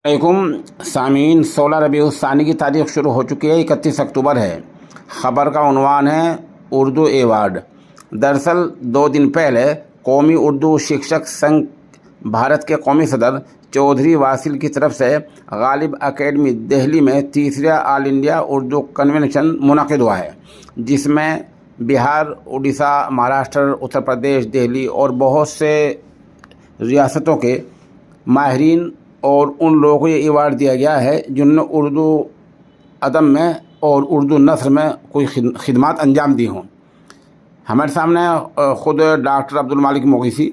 अलैकुम सामीन। 16 रबीउल सानी की तारीख शुरू हो चुकी है, 31 अक्टूबर है। ख़बर का उन्वान है उर्दू एवार्ड। दरअसल 2 दिन पहले कौमी उर्दू शिक्षक संघ भारत के कौमी सदर चौधरी वासिल की तरफ से गालिब एकेडमी दिल्ली में तीसरा ऑल इंडिया उर्दू कन्वेंशन मुनक़िद हुआ है, जिसमें बिहार, उड़ीसा, महाराष्ट्र, उत्तर प्रदेश, दिल्ली और बहुत से रियासतों के माहिरीन और उन लोगों को ये अवार्ड दिया गया है जिन्होंने उर्दू अदब में और उर्दू नस्र में कोई खिदमत अंजाम दी हों। हमारे सामने ख़ुद डॉक्टर अब्दुल मालिक मोगीसी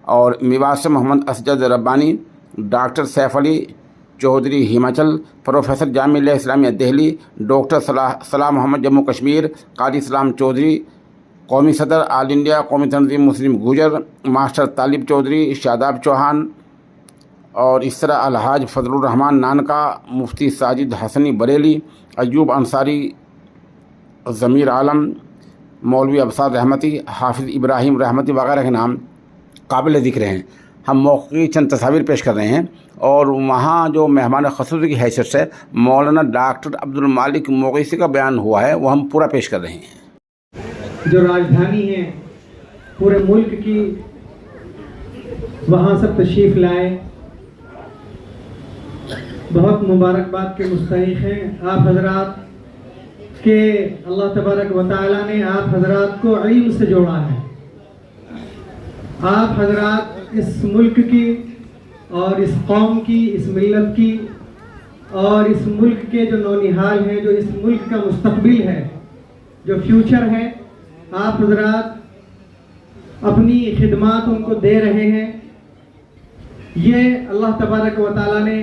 और मेवात से Mohammad Asjad Rabbani, doctor Saif Ali Chaudhary Himachal, professor Jamia Islamia Delhi, doctor Salah Mohammad Jammu Kashmir, क़ादी इस्लाम चौधरी कौमी सदर ऑल इंडिया कौमी तंजीम मुस्लिम गुजर, मास्टर तालिब चौधरी, शादाब चौहान और इस तरह अलहाज फजलुर रहमान नानका, मुफ्ती साजिद हसनी बरेली, अयूब अंसारी, ज़मीर आलम, मौलवी अबसार रहमती, हाफिज़ इब्राहिम रहमती वगैरह के नाम काबिल ज़िक्र हैं। हम मौक़े की चंद तस्वीर पेश कर रहे हैं और वहाँ जो मेहमान ख़ुसूसी की हैसियत से मौलाना डॉक्टर अब्दुल मालिक मोगीसी का बयान हुआ है वो हम पूरा पेश कर रहे हैं। जो राजधानी है पूरे मुल्क की, वहाँ सब तशरीफ़ लाए, बहुत मुबारकबाद के मुस्तहिक़ हैं। आप हज़रात के अल्लाह तबारक व तआला ने आप हज़रात को इल्म से जोड़ा है। आप हज़रात इस मुल्क की और इस कौम की, इस मिल्लत की और इस मुल्क के जो नौनिहाल हैं, जो इस मुल्क का मुस्तक़बिल है, जो फ्यूचर है, आप हज़रात अपनी खिदमत उनको दे रहे हैं। ये अल्लाह तबारक व तआला ने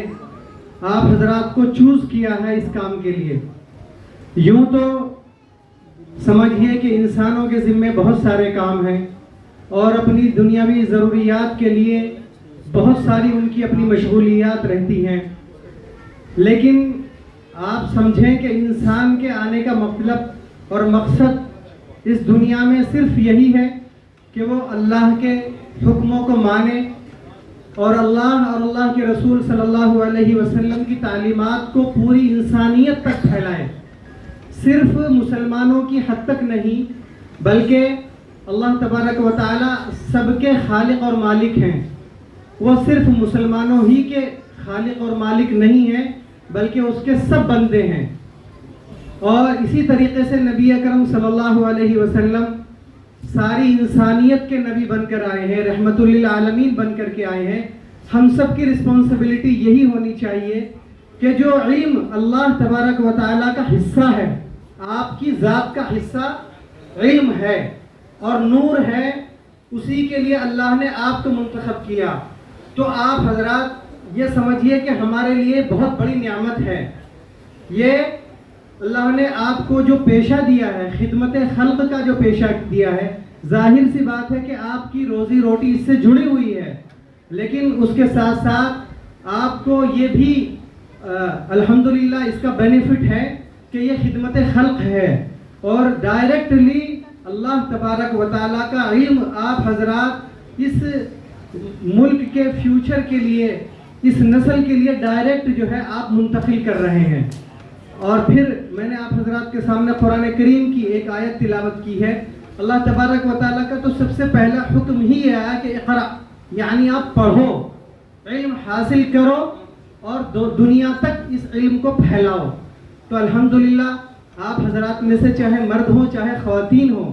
आप हज़रात को चूज़ किया है इस काम के लिए। यूँ तो समझिए कि इंसानों के ज़िम्मे बहुत सारे काम हैं और अपनी दुनियावी ज़रूरियात के लिए बहुत सारी उनकी अपनी मशगूलियात रहती हैं, लेकिन आप समझें कि इंसान के आने का मतलब और मकसद इस दुनिया में सिर्फ यही है कि वो अल्लाह के हुक्मों को माने और अल्लाह के रसूल सल्लल्लाहु अलैहि वसल्लम की तालीमात को पूरी इंसानियत तक फैलाए। सिर्फ मुसलमानों की हद तक नहीं, बल्कि अल्लाह तबारक व तआला सबके खालिक और मालिक हैं। वो सिर्फ मुसलमानों ही के खालिक और मालिक नहीं हैं, बल्कि उसके सब बंदे हैं। और इसी तरीके से नबी अकरम सल्लल्लाहु अलैहि वसल्लम सारी इंसानियत के नबी बनकर आए हैं, रहमतुल लिल आलमीन बनकर के आए हैं। हम सब की रिस्पॉन्सिबिलिटी यही होनी चाहिए कि जो इल्म अल्लाह तबारक व तआला का हिस्सा है, आपकी ज़ात का हिस्सा इल्म है और नूर है, उसी के लिए अल्लाह ने आपको मुंतखब किया। तो आप हजरात ये समझिए कि हमारे लिए बहुत बड़ी नियामत है। ये अल्लाह ने आपको जो पेशा दिया है, खिदमत खल्क का जो पेशा दिया है, जाहिर सी बात है कि आपकी रोज़ी रोटी इससे जुड़ी हुई है, लेकिन उसके साथ साथ आपको ये भी अल्हम्दुलिल्लाह इसका बेनिफिट है कि ये खिदमत खल्क है और डायरेक्टली अल्लाह तबारक व तआला का इल्म आप हजरात इस मुल्क के फ्यूचर के लिए, इस नस्ल के लिए डायरेक्ट जो है आप मुंतकिल कर रहे हैं। और फिर मैंने आप हजरात के सामने कुरान करीम की एक आयत तिलावत की है। अल्लाह तबारक व तआला का तो सबसे पहला हुक्म ही है कि इक़रा, यानी आप पढ़ो, इल्म हासिल करो और दुनिया तक इस इल्म को फैलाओ। तो अल्हम्दुलिल्लाह आप हजरात में से चाहे मर्द हो चाहे ख़वातीन हो,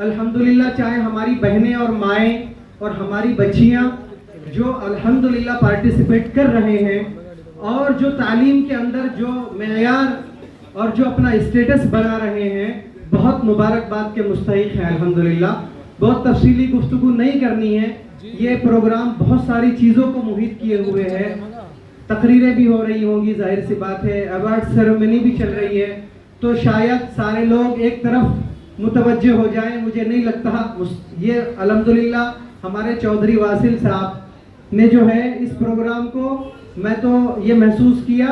अल्हम्दुलिल्लाह चाहे हमारी बहनें और माएँ और हमारी बच्चियाँ जो अल्हम्दुलिल्लाह पार्टिसिपेट कर रहे हैं और जो तालीम के अंदर जो मेयार और जो अपना स्टेटस बना रहे हैं, बहुत मुबारकबाद के मुस्तहिक़ हैं अल्हम्दुलिल्लाह। बहुत तफसीली गुफ्तगू नहीं करनी है, ये प्रोग्राम बहुत सारी चीज़ों को मुहित किए हुए है। तकरीरें भी हो रही होंगी, जाहिर सी बात है, अवार्ड सेरेमनी भी चल रही है, तो शायद सारे लोग एक तरफ मुतवज्जे हो जाएं, मुझे नहीं लगता। ये अल्हम्दुलिल्लाह हमारे चौधरी वासिल साहब ने जो है इस प्रोग्राम को, मैं तो ये महसूस किया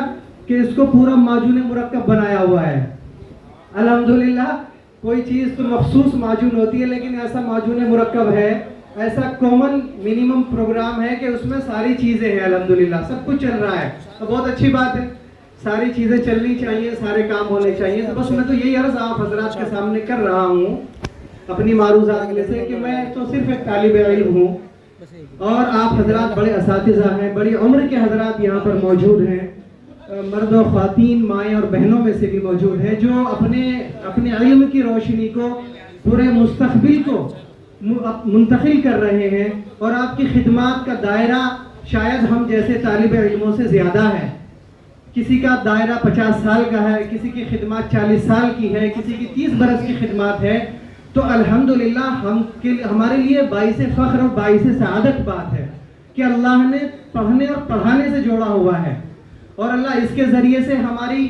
कि इसको पूरा माजून मुरक्कब बनाया हुआ है। अल्हम्दुलिल्लाह कोई चीज़ तो मखसूस माजून होती है, लेकिन ऐसा माजून मुरक्कब है ایسا کامن منیمم پروگرام ہے کہ اس میں ساری چیزیں ہیں، الحمدللہ سب کچھ چل رہا ہے، تو بہت اچھی بات ہے، ساری چیزیں چلنی چاہیے، سارے کام ہونے چاہیے. تو بس میں تو یہی عرض آپ حضرات کے سامنے کر رہا ہوں اپنی معروضات کے سے کہ میں تو صرف ایک طالب علم ہوں، اور آپ حضرات بڑے اساتذہ ہیں، بڑی عمر کے حضرات یہاں پر موجود ہیں، مرد و خواتین، مائیں اور بہنوں میں سے بھی موجود ہیں، جو اپنے علم کی روشنی کو پورے مستقبل کو منتقل کر رہے ہیں، اور آپ کی خدمات کا دائرہ شاید ہم جیسے طالب علموں سے زیادہ ہے. کسی کا دائرہ 50 سال کا ہے، کسی کی خدمات 40 سال کی ہے، کسی کی 30 برس کی خدمات ہے. تو الحمدللہ ہمارے لیے باعث فخر اور باعث سعادت بات ہے کہ اللہ نے پڑھنے اور پڑھانے سے جوڑا ہوا ہے، اور اللہ اس کے ذریعے سے ہماری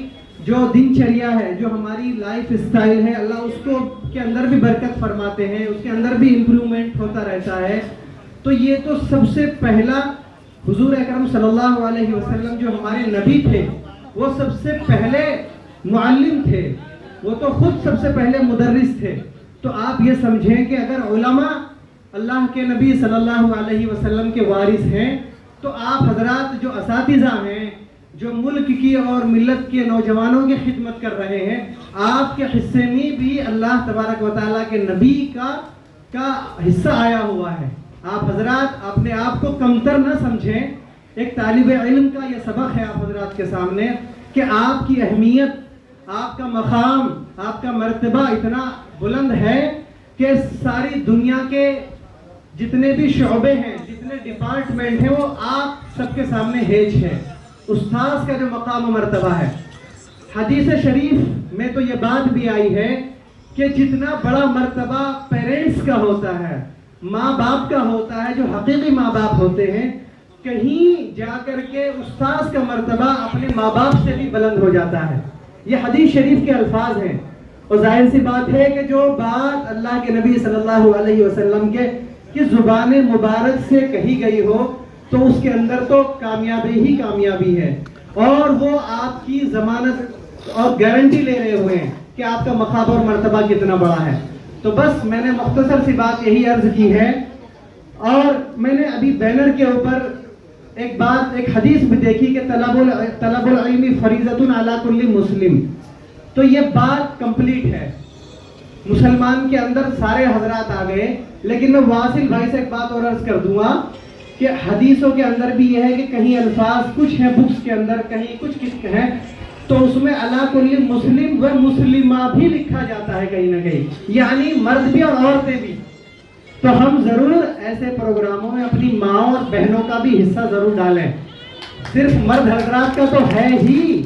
جو دن چریا ہے، جو ہماری لائف اسٹائل ہے، اللہ اس کو کے اندر بھی برکت فرماتے ہیں، اس کے اندر بھی امپرومنٹ ہوتا رہتا ہے. تو یہ تو سب سے پہلا حضور اکرم صلی اللہ علیہ وسلم جو ہمارے نبی تھے، وہ سب سے پہلے معلم تھے، وہ تو خود سب سے پہلے مدرس تھے. تو آپ یہ سمجھیں کہ اگر علماء اللہ کے نبی صلی اللہ علیہ وسلم کے وارث ہیں، تو آپ حضرات جو اساتذہ ہیں، جو ملک کی اور ملت کے نوجوانوں کی خدمت کر رہے ہیں، آپ کے حصے میں بھی اللہ تبارک و تعالیٰ کے نبی کا حصہ آیا ہوا ہے. آپ حضرات اپنے آپ کو کمتر نہ سمجھیں. ایک طالب علم کا یہ سبق ہے آپ حضرات کے سامنے کہ آپ کی اہمیت، آپ کا مقام، آپ کا مرتبہ اتنا بلند ہے کہ ساری دنیا کے جتنے بھی شعبے ہیں، جتنے ڈپارٹمنٹ ہیں، وہ آپ سب کے سامنے ہیج ہے. استاذ کا جو مقام و مرتبہ ہے، حدیث شریف میں تو یہ بات بھی آئی ہے کہ جتنا بڑا مرتبہ پیرنٹس کا ہوتا ہے، ماں باپ کا ہوتا ہے، جو حقیقی ماں باپ ہوتے ہیں، کہیں جا کر کے استاذ کا مرتبہ اپنے ماں باپ سے بھی بلند ہو جاتا ہے. یہ حدیث شریف کے الفاظ ہیں، اور ظاہر سی بات ہے کہ جو بات اللہ کے نبی صلی اللہ علیہ وسلم کی زبان مبارک سے کہی گئی ہو تو اس کے اندر تو کامیابی ہی کامیابی ہے، اور وہ آپ کی ضمانت اور گارنٹی لے رہے ہوئے ہیں کہ آپ کا مقام اور مرتبہ کتنا بڑا ہے. تو بس میں نے مختصر سی بات یہی عرض کی ہے. اور میں نے ابھی بینر کے اوپر ایک حدیث بھی دیکھی کہ طلب العلم فریضۃ علی کل مسلم. تو یہ بات کمپلیٹ ہے، مسلمان کے اندر سارے حضرات آ گئے. لیکن میں واصل بھائی سے ایک بات اور عرض کر دوں گا کہ حدیثوں کے اندر بھی یہ ہے کہ کہیں الفاظ کچھ ہیں بکس کے اندر، کہیں کچھ ہیں، تو اس میں علی کل مسلم و مسلمہ بھی لکھا جاتا ہے کہیں نہ کہیں، یعنی مرد بھی اور عورتیں بھی. تو ہم ضرور ایسے پروگراموں میں اپنی ماں اور بہنوں کا بھی حصہ ضرور ڈالیں. صرف مرد حضرات کا تو ہے ہی،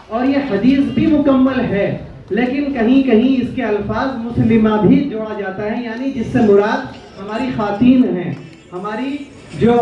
اور یہ حدیث بھی مکمل ہے، لیکن کہیں کہیں اس کے الفاظ مسلمہ بھی جوڑا جاتا ہے، یعنی جس سے مراد ہماری خواتین ہیں، ہماری جو